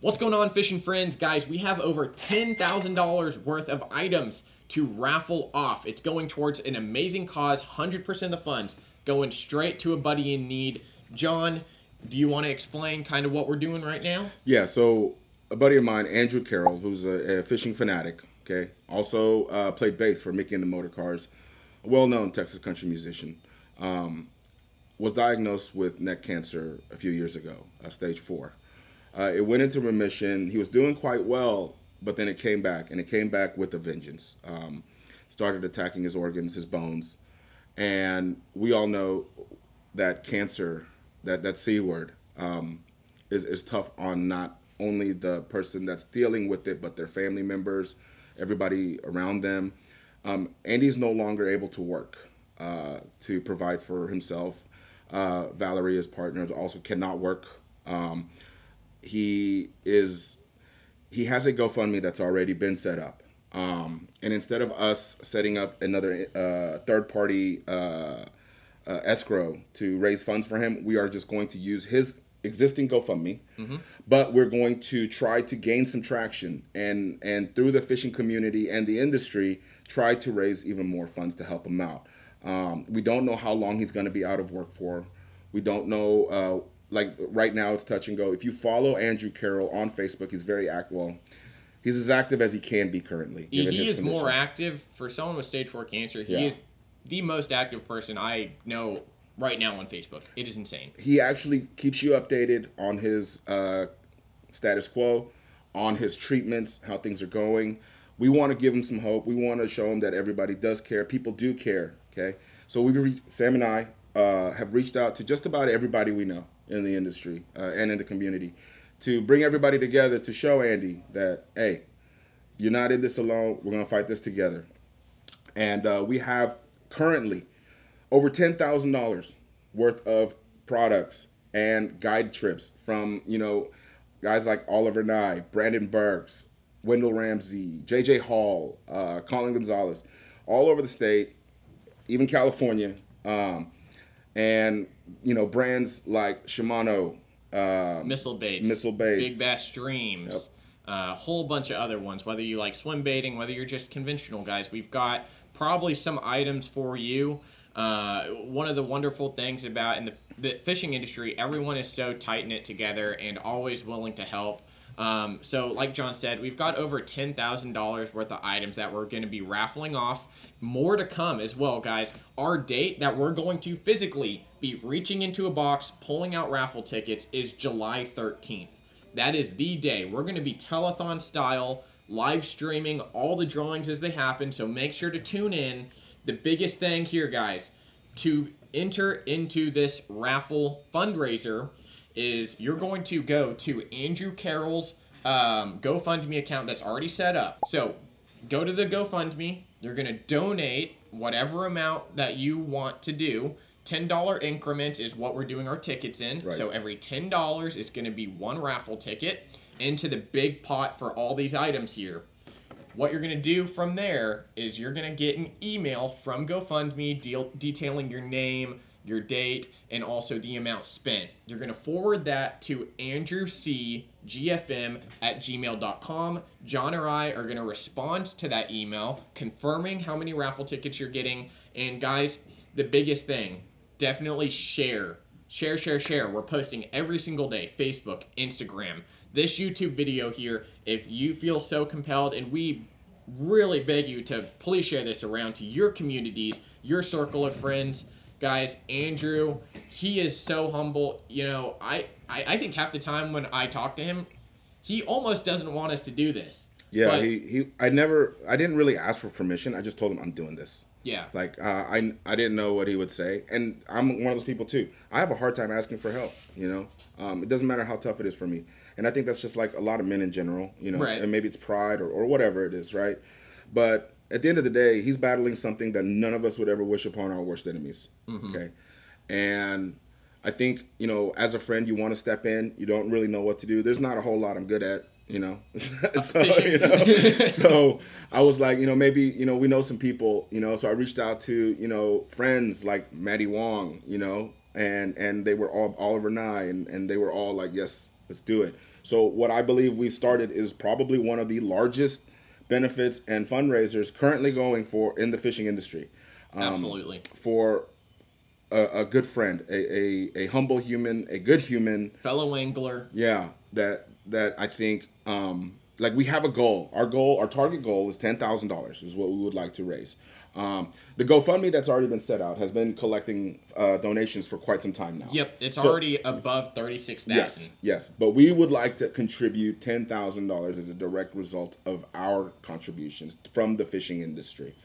What's going on, fishing friends? Guys, we have over $10,000 worth of items to raffle off. It's going towards an amazing cause, 100% of the funds going straight to a buddy in need. John, do you want to explain kind of what we're doing right now? Yeah, so a buddy of mine, Andrew Carrell, who's a fishing fanatic, okay, also played bass for Mickey and the Motor Cars, a well-known Texas country musician, was diagnosed with neck cancer a few years ago, stage 4. It went into remission. He was doing quite well, but then it came back, and it came back with a vengeance. Started attacking his organs, his bones, and we all know that cancer, that C word, is tough on not only the person that's dealing with it, but their family members, everybody around them. Andy's no longer able to work to provide for himself. Valerie, his partner, also cannot work. He has a GoFundMe that's already been set up. And instead of us setting up another third-party escrow to raise funds for him, we are just going to use his existing GoFundMe, but we're going to try to gain some traction and through the fishing community and the industry, try to raise even more funds to help him out. We don't know how long he's going to be out of work for. We don't know, like right now it's touch and go. If you follow Andrew Carrell on Facebook, he's very active. Well, he's as active as he can be currently. He is more active for someone with stage 4 cancer. He is the most active person I know right now on Facebook. It is insane. He actually keeps you updated on his status quo, on his treatments, how things are going. We want to give him some hope. We want to show him that everybody does care. People do care, okay? So Sam and I have reached out to just about everybody we know in the industry and in the community to bring everybody together to show Andy that, hey, you're not in this alone. We're going to fight this together. And we have currently over $10,000 worth of products and guide trips from, guys like Oliver Nye, Brandon Burks, Wendell Ramsey, J.J. Hall, Colin Gonzalez, all over the state, even California, and brands like Shimano, Missile Baits, Big Bass Streams, a whole bunch of other ones. Whether you like swim baiting, whether you're just conventional guys, we've got probably some items for you. One of the wonderful things about in the fishing industry, everyone is so tight-knit together and always willing to help. So like John said, we've got over $10,000 worth of items that we're going to be raffling off. More to come as well, guys. Our date that we're going to physically be reaching into a box, pulling out raffle tickets is July 13th. That is the day. We're going to be telethon style, live streaming all the drawings as they happen, so make sure to tune in. The biggest thing here, guys, to enter into this raffle fundraiser is you're going to go to Andrew Carroll's GoFundMe account that's already set up. So go to the GoFundMe. You're going to donate whatever amount that you want to do. $10 increment is what we're doing our tickets in. Right. So every $10 is going to be one raffle ticket into the big pot for all these items here. What you're going to do from there is you're going to get an email from GoFundMe detailing your name, your date, and also the amount spent. You're going to forward that to andrewcgfm@gmail.com. John or I are going to respond to that email confirming how many raffle tickets you're getting. And guys, the biggest thing, definitely share. Share. We're posting every single day, Facebook, Instagram. This YouTube video here, if you feel so compelled, and we really beg you to please share this around to your communities, your circle of friends. Guys, Andrew, he is so humble. I think half the time when I talk to him, he almost doesn't want us to do this. Yeah, but I didn't really ask for permission. I just told him I'm doing this. Yeah. Like, I didn't know what he would say. And I'm one of those people, too. I have a hard time asking for help, It doesn't matter how tough it is for me. And I think that's just like a lot of men in general, Right. And maybe it's pride or whatever it is, right? But at the end of the day, he's battling something that none of us would ever wish upon our worst enemies, okay? And I think, as a friend, you want to step in. You don't really know what to do. There's not a whole lot I'm good at, So I was like, maybe, we know some people, so I reached out to, friends like Maddie Wong, and they were all Oliver Nye, and they were all like, yes, let's do it. So what I believe we started is probably one of the largest benefits and fundraisers currently going for in the fishing industry. Absolutely. For a good friend, a humble human, a good human, fellow angler. Yeah, that I think like we have a goal. Our target goal is $10,000 is what we would like to raise. The GoFundMe that's already been set out has been collecting donations for quite some time now. Yep, it's already above 36,000. Yes, but we would like to contribute $10,000 as a direct result of our contributions from the fishing industry.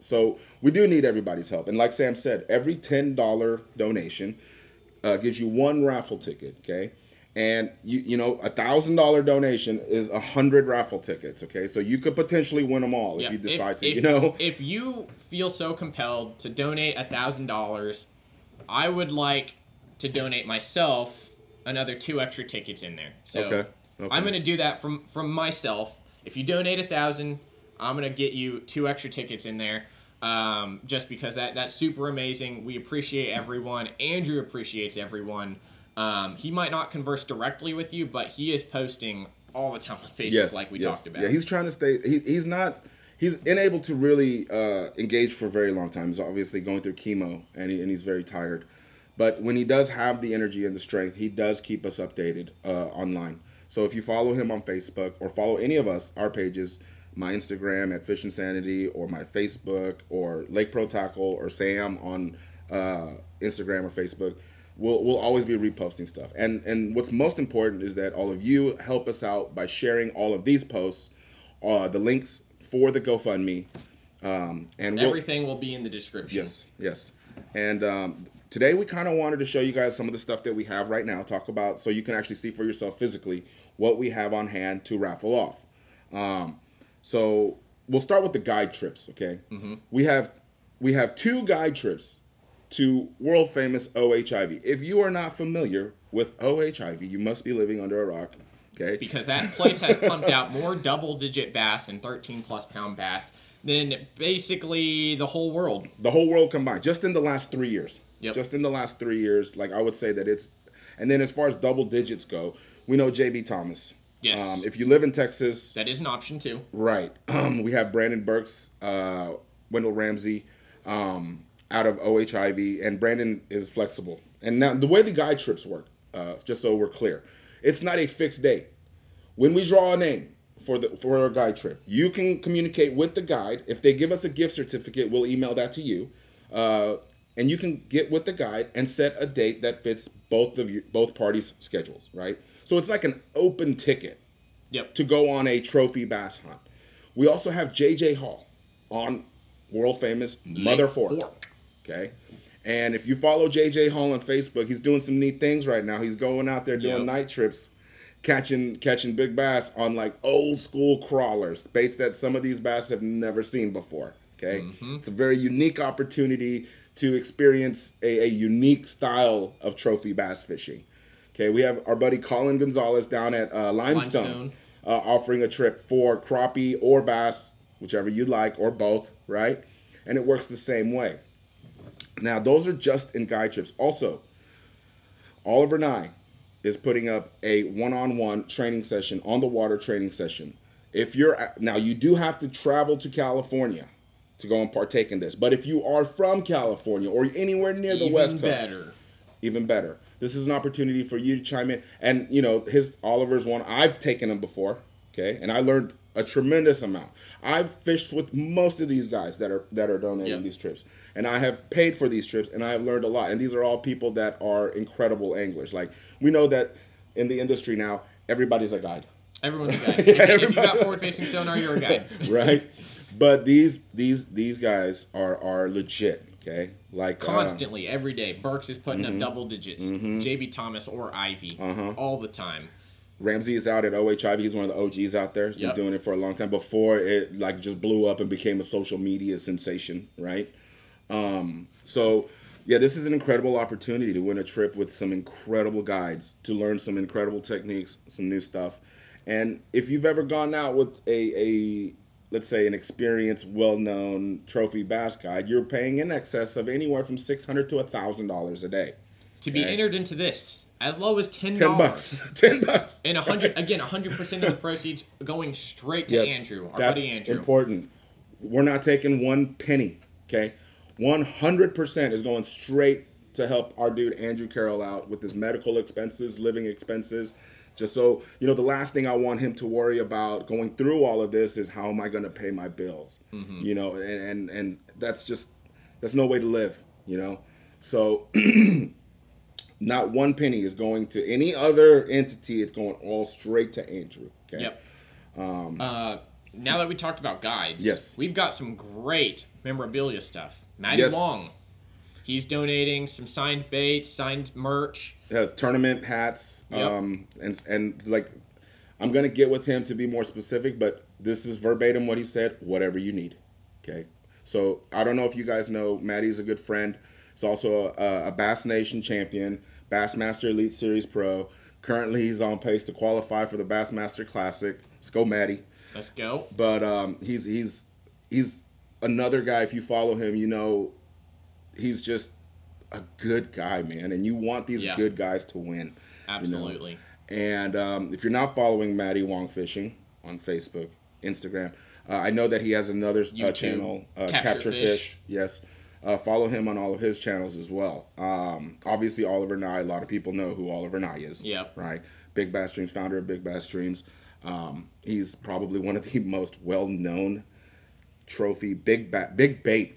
So we do need everybody's help, and like Sam said, every $10 donation gives you one raffle ticket. Okay. And you know, $1,000 donation is 100 raffle tickets. Okay, so you could potentially win them all if you decide to. You know, if you feel so compelled to donate $1,000, I would like to donate myself another 2 extra tickets in there. So okay. I'm gonna do that from myself. If you donate $1,000, I'm gonna get you 2 extra tickets in there. Just because that's super amazing. We appreciate everyone. Andrew appreciates everyone. He might not converse directly with you, but he is posting all the time on Facebook, like we talked about. Yeah, he's trying to stay. He's unable to really engage for a very long time. He's obviously going through chemo, and he's very tired. But when he does have the energy and the strength, he does keep us updated online. So if you follow him on Facebook or follow any of us, our pages, my Instagram at Fish Insanity, or my Facebook, or Lake Pro Tackle, or Sam on Instagram or Facebook, we'll always be reposting stuff. And what's most important is that all of you help us out by sharing all of these posts, the links for the GoFundMe, and everything will be in the description. Yes. And today we kind of wanted to show you guys some of the stuff that we have right now. Talk about so you can actually see for yourself physically what we have on hand to raffle off. So we'll start with the guide trips. Okay. Mm-hmm. We have 2 guide trips to world famous OHIV. If you are not familiar with OHIV, you must be living under a rock. Okay. Because that place has pumped out more double-digit bass and 13+ pound bass than basically the whole world. The whole world combined, just in the last 3 years. Yep. Just in the last 3 years, like I would say that it's. And then as far as double digits go, we know JB Thomas. Yes. If you live in Texas, that is an option too. Right. We have Brandon Burks, Wendell Ramsey, out of OHIV, and Brandon is flexible. And now the way the guide trips work, just so we're clear, it's not a fixed date. When we draw a name for a guide trip, you can communicate with the guide. If they give us a gift certificate, we'll email that to you, and you can get with the guide and set a date that fits both parties' schedules. Right. So it's like an open ticket. Yep. To go on a trophy bass hunt. We also have JJ Hall on world famous Mother Fork. Okay. And if you follow JJ Hall on Facebook, he's doing some neat things right now. He's going out there doing night trips, catching big bass on like old school crawlers, baits that some of these bass have never seen before. Okay. Mm-hmm. It's a very unique opportunity to experience a unique style of trophy bass fishing. Okay, we have our buddy Colin Gonzalez down at Limestone. Offering a trip for crappie or bass, whichever you'd like, or both, right? And it works the same way. Now, those are just in guide trips. Also, Oliver Nye is putting up a one-on-one training session, on the water training session. Now, you do have to travel to California to go and partake in this. But if you are from California or anywhere near the West Coast, even better. This is an opportunity for you to chime in. And, you know, Oliver's one, I've taken him before, okay? And I learned a tremendous amount. I've fished with most of these guys that are donating these trips. And I have paid for these trips, and I have learned a lot. And these are all people that are incredible anglers. Like, we know that in the industry now, everybody's a guide. Everyone's a guide. If you got forward-facing sonar, you're a guide. Right? But these guys are legit. Okay, like constantly, every day. Burks is putting up double digits. JB Thomas or Ivy, all the time. Ramsey is out at OHIV. He's one of the OGs out there. He's been doing it for a long time before it like just blew up and became a social media sensation, right? So yeah, this is an incredible opportunity to win a trip with some incredible guides, to learn some incredible techniques, some new stuff. And if you've ever gone out with a let's say an experienced, well-known trophy bass guide, you're paying in excess of anywhere from $600 to $1,000 a day. To be entered into this. as low as $10. $10. And 100% of the proceeds going straight to Andrew, our buddy Andrew. That's important. We're not taking one penny, okay? 100% is going straight to help our dude Andrew Carrell out with his medical expenses, living expenses. Just so, you know, the last thing I want him to worry about going through all of this is how am I going to pay my bills? You know, and that's no way to live, you know? So not one penny is going to any other entity. It's going all straight to Andrew. Okay. Yep. Now that we talked about guides, yes, we've got some great memorabilia stuff. Matty Wong, he's donating some signed baits, signed merch. Yeah, tournament hats. Yep. And like, I'm gonna get with him to be more specific, but this is verbatim what he said. Whatever you need. Okay. So I don't know if you guys know, Matty's a good friend. He's also a Bass Nation champion, Bassmaster Elite Series Pro. Currently, he's on pace to qualify for the Bassmaster Classic. Let's go, Matty. Let's go. But he's another guy. If you follow him, you know he's just a good guy, man. And you want these good guys to win. Absolutely. You know? And if you're not following Matty Wong Fishing on Facebook, Instagram, I know that he has another channel, Capture Fish. Yes. Follow him on all of his channels as well. Obviously, Oliver Nye. A lot of people know who Oliver Nye is. Yep. Right. Big Bass Streams, founder of Big Bass Streams. He's probably one of the most well-known trophy big bait,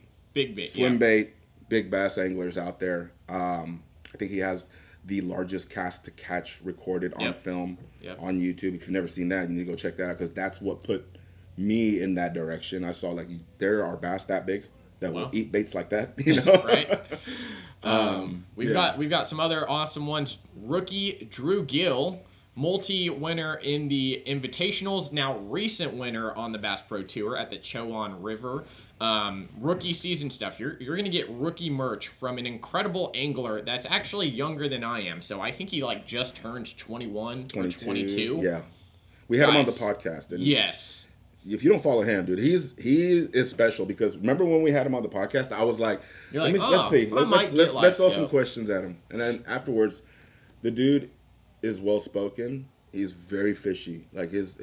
swim bait, big bass anglers out there. I think he has the largest cast to catch recorded on film on YouTube. If you've never seen that, you need to go check that out because that's what put me in that direction. I saw like there are bass that big that will eat baits like that, you know. Right. We've got some other awesome ones. Rookie Drew Gill, multi-winner in the Invitationals, now recent winner on the Bass Pro Tour at the Chowan River. Rookie season stuff. You're going to get rookie merch from an incredible angler that's actually younger than I am. So I think he like just turned 21 or 22. Yeah. We had him on the podcast. And yes. If you don't follow him, dude, he is special because remember when we had him on the podcast, I was like, let's see. Let's throw some questions at him. And then afterwards, the dude is well spoken. He's very fishy. Like his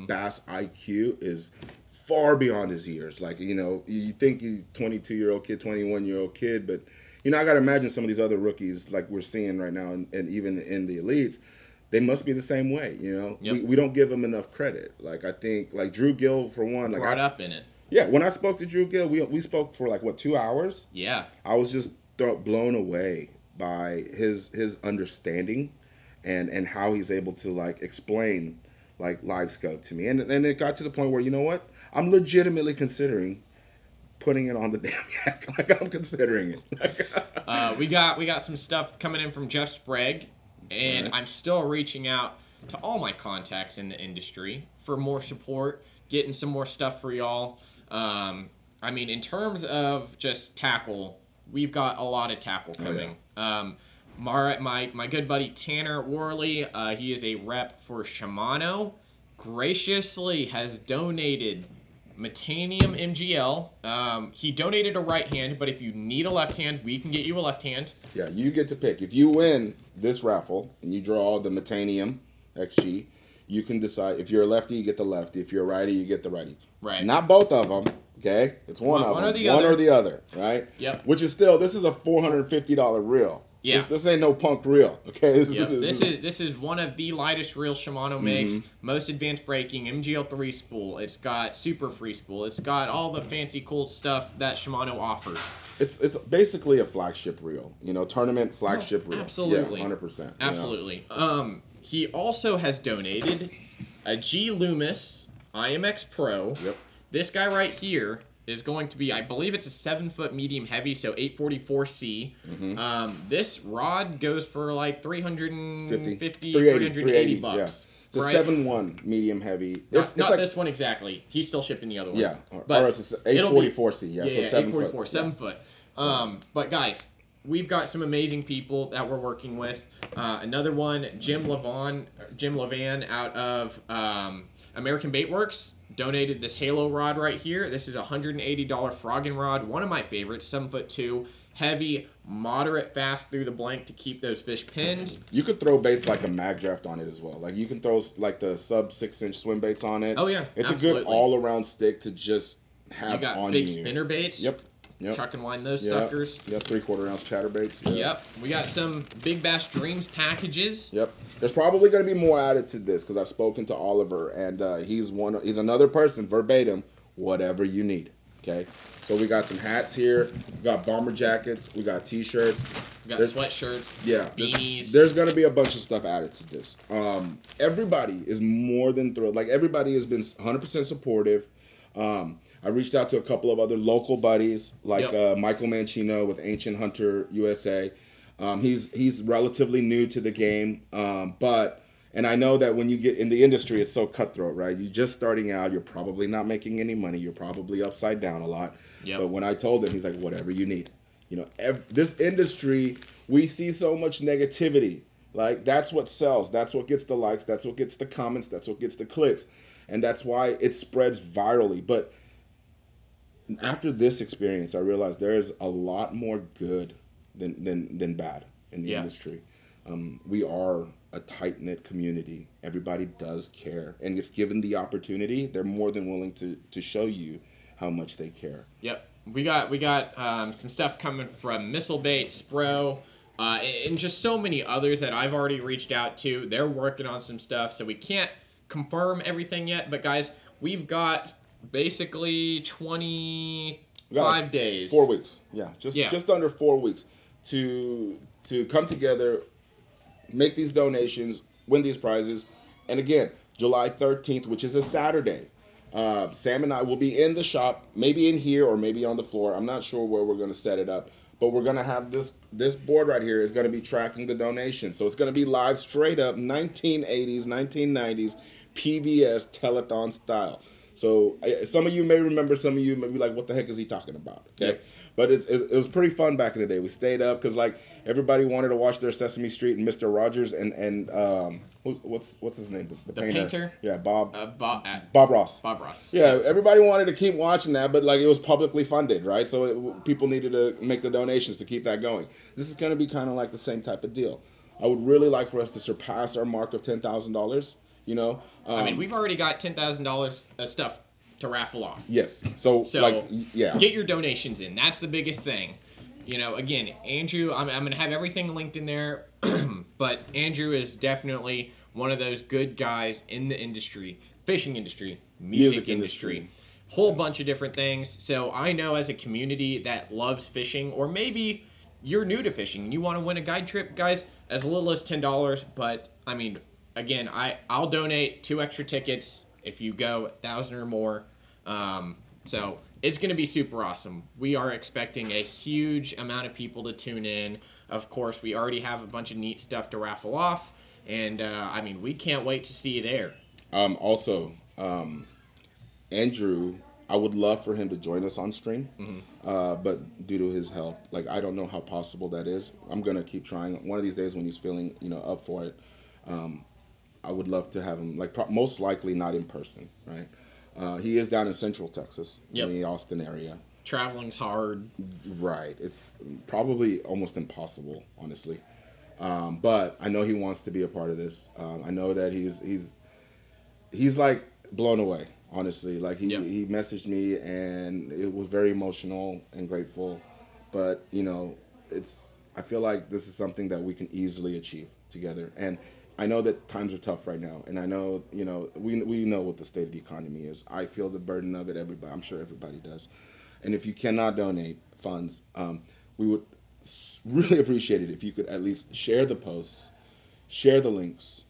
bass IQ is far beyond his years. Like, you know, you think he's 22-year-old kid, 21-year-old kid, but you know, I gotta imagine some of these other rookies like we're seeing right now and even in the elites, they must be the same way, you know. We don't give them enough credit. Like I think like Drew Gill for one, like brought up in it. Yeah, when I spoke to Drew Gill, we spoke for like what 2 hours? Yeah. I was just blown away by his understanding and how he's able to like explain like live scope to me. And it got to the point where, you know what? I'm legitimately considering putting it on the damn yak. Like I'm considering it. We got some stuff coming in from Jeff Sprague, and I'm still reaching out to all my contacts in the industry for more support, getting some more stuff for y'all. I mean, in terms of just tackle, we've got a lot of tackle coming. My good buddy Tanner Worley, he is a rep for Shimano, graciously has donated Metanium MGL. He donated a right hand, but if you need a left hand, we can get you a left hand. Yeah, you get to pick. If you win this raffle and you draw the Metanium XG, you can decide. If you're a lefty, you get the lefty. If you're a righty, you get the righty. Right. Not both of them. Okay, it's one of them. One or the other. Right. Yep. Which is still, this is a $450 reel. Yeah. This ain't no punk reel. Okay. This is one of the lightest reels Shimano makes. Most advanced braking, MGL3 spool. It's got super free spool. It's got all the fancy cool stuff that Shimano offers. It's basically a flagship reel. You know, tournament flagship reel. Absolutely. Yeah, 100%. Absolutely. He also has donated a G Loomis IMX Pro. Yep. This guy right here is going to be, I believe it's a 7-foot medium heavy, so 844C. This rod goes for like $350, $380 bucks. Yeah. It's a 7.1 medium heavy. It's not like, this one exactly. He's still shipping the other one. Yeah, or it's 844C. Yeah, so 7 foot. 7 foot. But guys, we've got some amazing people that we're working with. Another one, Jim Levan out of American Bait Works, donated this Halo rod right here. This is a $180 frogging rod, one of my favorites, 7'2". heavy, moderate fast through the blank to keep those fish pinned. You could throw baits like a mag draft on it as well. Like you can throw like the sub 6-inch swim baits on it. Oh yeah, it's absolutely. a good all around stick to just have you got on big you. Spinner baits. Yep. Chuck and line those suckers. Yep, 3/4 ounce chatterbaits. Yep. We got some Big Bass Dreams packages. Yep. There's probably going to be more added to this because I've spoken to Oliver, and he's another person, verbatim, whatever you need. Okay. So we got some hats here. We got bomber jackets. We got t-shirts. We got sweatshirts. Yeah. Beanies. There's going to be a bunch of stuff added to this. Everybody is more than thrilled. Like, everybody has been 100% supportive. I reached out to a couple of other local buddies, like Michael Mancino with Ancient Hunter USA. He's relatively new to the game, and I know that when you get in the industry, it's so cutthroat, right? You're just starting out. You're probably not making any money. You're probably upside down a lot. Yep. But when I told him, he's like, whatever you need. You know, this industry, we see so much negativity. Like, that's what sells. That's what gets the likes. That's what gets the comments. That's what gets the clicks. And that's why it spreads virally. But after this experience, I realized there's a lot more good than bad in the industry. We are a tight-knit community. Everybody does care. And if given the opportunity, they're more than willing to show you how much they care. Yep. We got some stuff coming from Missile Bait, Spro, and just so many others that I've already reached out to. They're working on some stuff, so we can't confirm everything yet. But guys, we've got basically 25 days. 4 weeks. Yeah, just under 4 weeks to come together, make these donations, win these prizes. And again, July 13th, which is a Saturday, Sam and I will be in the shop, maybe in here or maybe on the floor. I'm not sure where we're going to set it up, but we're going to have this board right here is going to be tracking the donations. So it's going to be live, straight up 1980s, 1990s PBS telethon style. So some of you may remember, some of you may be like, what the heck is he talking about? Okay. Yep. But it was pretty fun back in the day. We stayed up because like everybody wanted to watch their Sesame Street and Mr. Rogers and what's his name? The painter. Yeah, Bob Ross. Bob Ross. Yeah, everybody wanted to keep watching that, but like it was publicly funded, right? So people needed to make the donations to keep that going. This is going to be kind of like the same type of deal. I would really like for us to surpass our mark of $10,000. You know, I mean, we've already got $10,000 of stuff to raffle off. Yes. So like, yeah. Get your donations in. That's the biggest thing. You know, again, Andrew, I'm going to have everything linked in there, but Andrew is definitely one of those good guys in the industry, fishing industry, music industry, whole bunch of different things. So I know as a community that loves fishing, or maybe you're new to fishing and you want to win a guide trip, guys, as little as $10, but I mean, again, I'll donate 2 extra tickets if you go 1,000 or more. So it's going to be super awesome. We are expecting a huge amount of people to tune in. Of course, we already have a bunch of neat stuff to raffle off. And, I mean, we can't wait to see you there. Also, Andrew, I would love for him to join us on stream. But due to his health, like, I don't know how possible that is. I'm going to keep trying. One of these days when he's feeling, up for it, I would love to have him, like, most likely not in person, right? He is down in Central Texas, in the Austin area. Traveling's hard. Right. It's probably almost impossible, honestly. But I know he wants to be a part of this. I know that he's like blown away, honestly. Like he messaged me and it was very emotional and grateful. But, I feel like this is something that we can easily achieve together. And I know that times are tough right now, and I know, we know what the state of the economy is. I feel the burden of it. I'm sure everybody does. And if you cannot donate funds, we would really appreciate it if you could at least share the posts, share the links,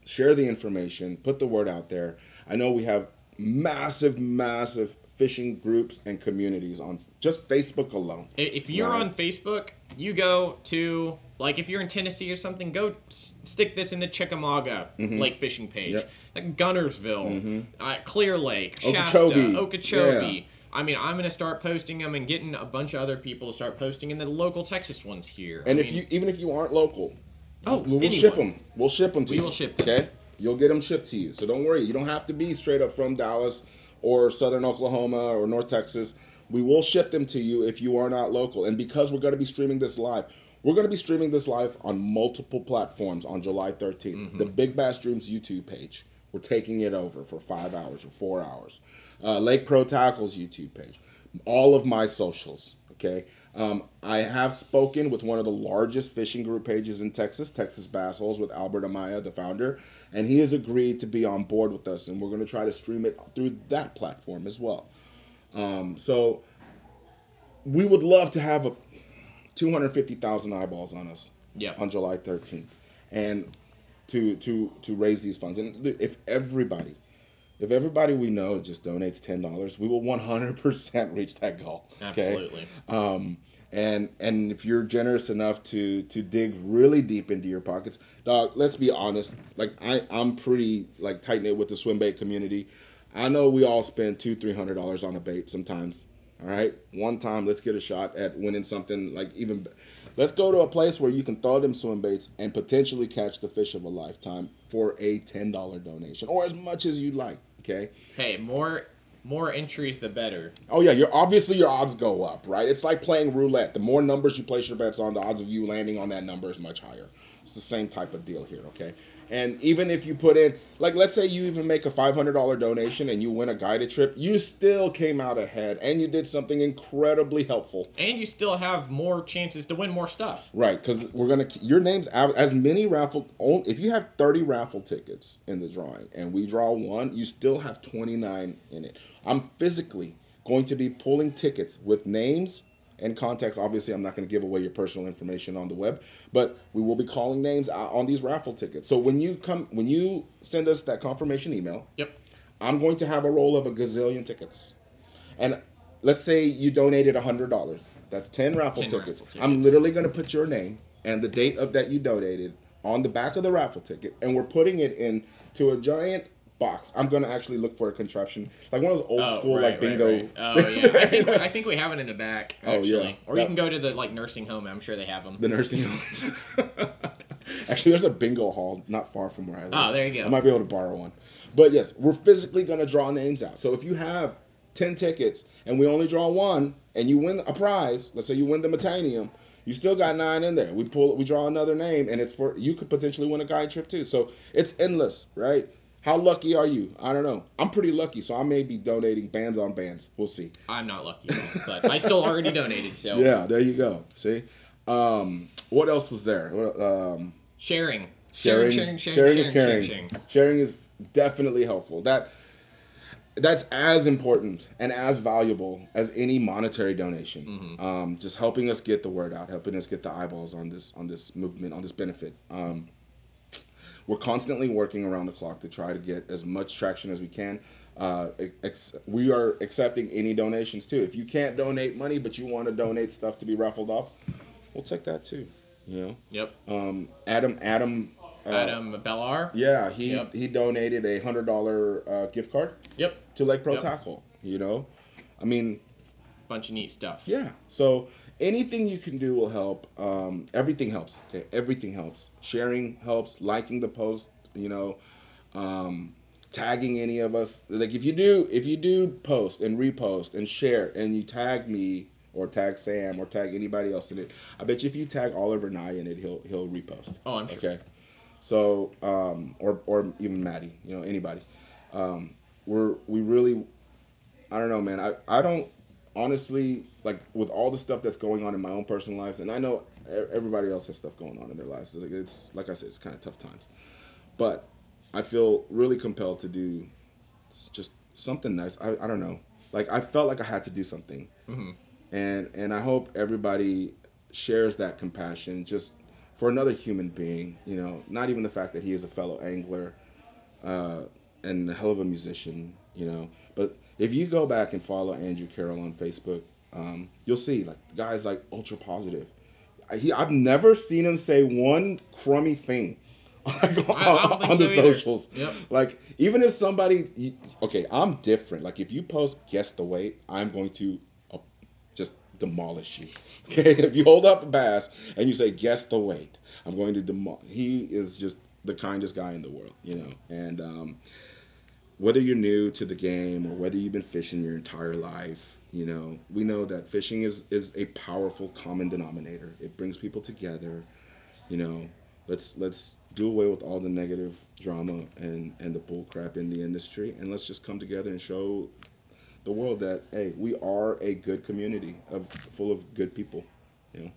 share the information, put the word out there. I know we have massive fishing groups and communities on just Facebook alone. If you're on Facebook, you go to, like, if you're in Tennessee or something, go stick this in the Chickamauga Lake fishing page. Like Gunnersville, Clear Lake, Shasta, Okeechobee. Yeah. I mean, I'm going to start posting them and getting a bunch of other people to start posting in the local Texas ones here. And even if you aren't local, we'll ship them. We'll ship them to you. We will ship them. Okay? You'll get them shipped to you. So don't worry. You don't have to be straight up from Dallas or Southern Oklahoma or North Texas. We will ship them to you if you are not local. And because we're going to be streaming this live, we're going to be streaming this live on multiple platforms on July 13th. Mm-hmm. The Big Bass Dreams YouTube page. We're taking it over for 5 hours or 4 hours. Lake Pro Tackle's YouTube page. All of my socials, okay? I have spoken with one of the largest fishing group pages in Texas, Texas Bass Holes, with Albert Amaya, the founder, and he has agreed to be on board with us, and we're going to try to stream it through that platform as well. So we would love to have 250,000 eyeballs on us on July 13th, and to raise these funds. And if everybody we know just donates $10, we will 100% reach that goal. Absolutely. And if you're generous enough to dig really deep into your pockets, dog, let's be honest. Like I'm pretty like tight knit with the swim bait community. I know we all spend $200-300 on a bait sometimes. All right, one time let's get a shot at winning something like even. Let's go to a place where you can throw them swim baits and potentially catch the fish of a lifetime for a $10 donation or as much as you'd like. Okay. Hey, more entries, the better. Oh yeah, your odds go up, right? It's like playing roulette. The more numbers you place your bets on, the odds of you landing on that number is much higher. It's the same type of deal here, okay? And even if you put in, like, let's say you even make a $500 donation and you win a guided trip, you still came out ahead and you did something incredibly helpful. And you still have more chances to win more stuff. Right, because we're going to, your name's as many raffle, if you have 30 raffle tickets in the drawing and we draw one, you still have 29 in it. I'm physically going to be pulling tickets with names and contacts. Obviously, I'm not going to give away your personal information on the web, but we will be calling names out on these raffle tickets. So when you send us that confirmation email, I'm going to have a roll of a gazillion tickets. And let's say you donated $100. That's 10 raffle tickets. I'm literally going to put your name and the date of that you donated on the back of the raffle ticket, and we're putting it into a giant box. I'm gonna actually look for a contraption, like one of those old school bingo. Right. Oh yeah, I think we have it in the back actually. Oh, yeah. Or you can go to the nursing home. I'm sure they have them. The nursing home. Actually, there's a bingo hall not far from where I live. Oh, there you go. I might be able to borrow one. But yes, we're physically gonna draw names out. So if you have 10 tickets and we only draw one, and you win a prize, let's say you win the Metanium, you still got 9 in there. We draw another name, and you could potentially win a guide trip too. So it's endless, right? How lucky are you? I don't know. I'm pretty lucky, so I may be donating bands on bands. We'll see. I'm not lucky, but I still already donated. So yeah, there you go. See, what else was there? Sharing. Sharing is caring. Sharing is definitely helpful. That's as important and as valuable as any monetary donation. Mm-hmm. Just helping us get the word out, helping us get the eyeballs on this movement, on this benefit. We're constantly working around the clock to try to get as much traction as we can. We are accepting any donations too. If you can't donate money, but you want to donate stuff to be raffled off, we'll take that too. You know. Yep. Adam Bellar. Yeah, he donated a $100 gift card. Yep. To Lake Pro Tackle. You know, I mean, bunch of neat stuff. Yeah. So anything you can do will help. Everything helps. Okay, everything helps. Sharing helps. Liking the post. You know, tagging any of us. Like if you do post and repost and share and you tag me or tag Sam or tag anybody else in it, I bet you if you tag Oliver Nye in it, he'll repost. Oh, I'm sure. Okay. So or even Maddie. You know, anybody. We really, I don't know, man. I don't. Honestly, like with all the stuff that's going on in my own personal lives, and I know everybody else has stuff going on in their lives. It's like I said, it's kind of tough times, but I feel really compelled to do just something nice. I don't know, like I felt like I had to do something, mm-hmm. and I hope everybody shares that compassion just for another human being. You know, not even the fact that he is a fellow angler, and a hell of a musician. You know, but if you go back and follow Andrew Carrell on Facebook, you'll see like the guy's like ultra positive. I've never seen him say one crummy thing on the socials. Yep. Like even if somebody, okay, I'm different. Like if you post guess the weight, I'm going to just demolish you. Okay, if you hold up a bass and you say guess the weight, I'm going to demolish. He is just the kindest guy in the world, you know, and. Whether you're new to the game or whether you've been fishing your entire life, You know, we know that fishing is a powerful common denominator. It brings people together. You know, let's do away with all the negative drama and the bull crap in the industry, and let's just come together and show the world that, hey, we are a good community full of good people. You know,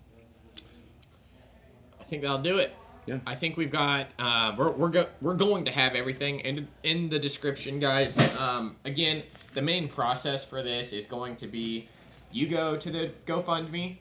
I think that'll do it. Yeah. I think we've got we're going to have everything in the description, guys. Again, the main process for this is going to be you go to the GoFundMe,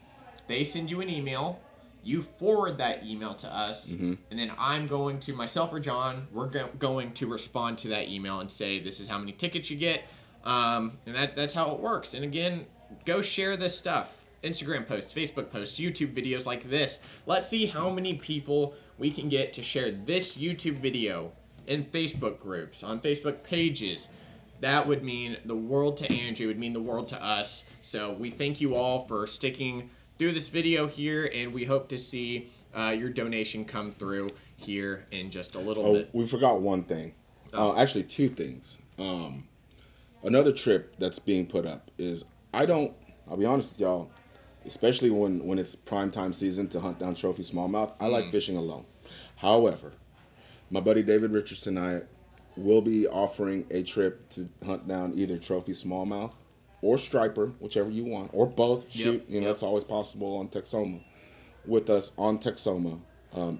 they send you an email, you forward that email to us, and then I'm going to, myself or John, we're going to respond to that email and say this is how many tickets you get, and that's how it works. And again, go share this stuff. Instagram posts, Facebook posts, YouTube videos like this. Let's see how many people we can get to share this YouTube video in Facebook groups, on Facebook pages. That would mean the world to Andrew, it would mean the world to us. So we thank you all for sticking through this video here, and we hope to see your donation come through here in just a little bit. We forgot one thing. Actually, two things. Another trip that's being put up is, I'll be honest with y'all, especially when it's prime time season to hunt down trophy smallmouth, I like fishing alone. However, my buddy David Richardson and I will be offering a trip to hunt down either trophy smallmouth or striper, whichever you want, or both. Shoot, that's always possible on Texoma, with us on Texoma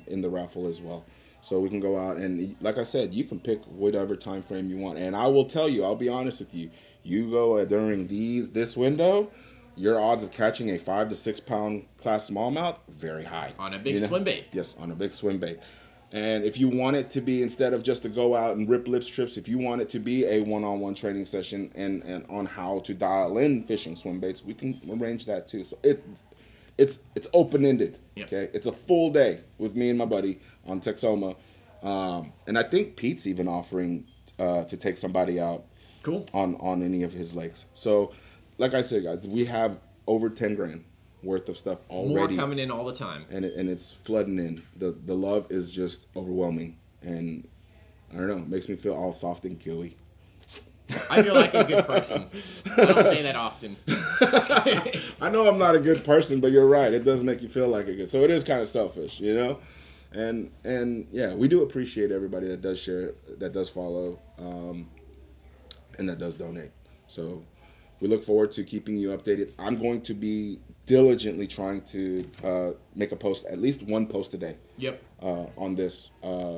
in the raffle as well. So we can go out and, like I said, you can pick whatever time frame you want. And I will tell you, I'll be honest with you, you go during this window, your odds of catching a 5 to 6 pound class smallmouth, very high. On a big swim bait. Yes, on a big swim bait. And if you want it to be, instead of just to go out and rip lip strips, if you want it to be a one-on-one training session and on how to dial in fishing swim baits, we can arrange that too. So it's open-ended. Yep. Okay, it's a full day with me and my buddy on Texoma, and I think Pete's even offering to take somebody out. Cool. On any of his lakes. So, like I said, guys, we have over 10 grand worth of stuff already. More coming in all the time. And it's flooding in. The love is just overwhelming. And I don't know, it makes me feel all soft and gooey. I feel like a good person. I don't say that often. I know I'm not a good person, but you're right. It does make you feel like a good. So it is kind of selfish, you know? And yeah, we do appreciate everybody that does share, that does follow, and that does donate. So we look forward to keeping you updated. I'm going to be diligently trying to make a post, at least one post a day. Yep. On this,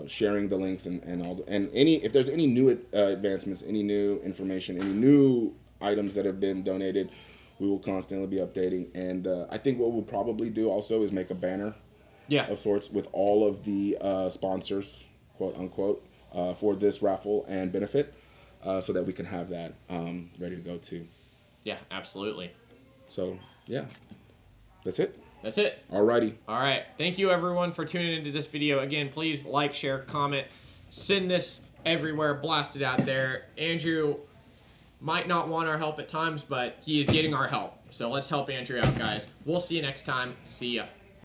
sharing the links and all, and if there's any new advancements, any new information, any new items that have been donated, we will constantly be updating. And I think what we'll probably do also is make a banner, of sorts, with all of the sponsors, quote unquote, for this raffle and benefit, so that we can have that ready to go too. Yeah, absolutely. So yeah, that's it. That's it. Alrighty. All right. Thank you, everyone, for tuning into this video. Again, please like, share, comment, send this everywhere, blast it out there. Andrew might not want our help at times, but he is getting our help. So let's help Andrew out, guys. We'll see you next time. See ya.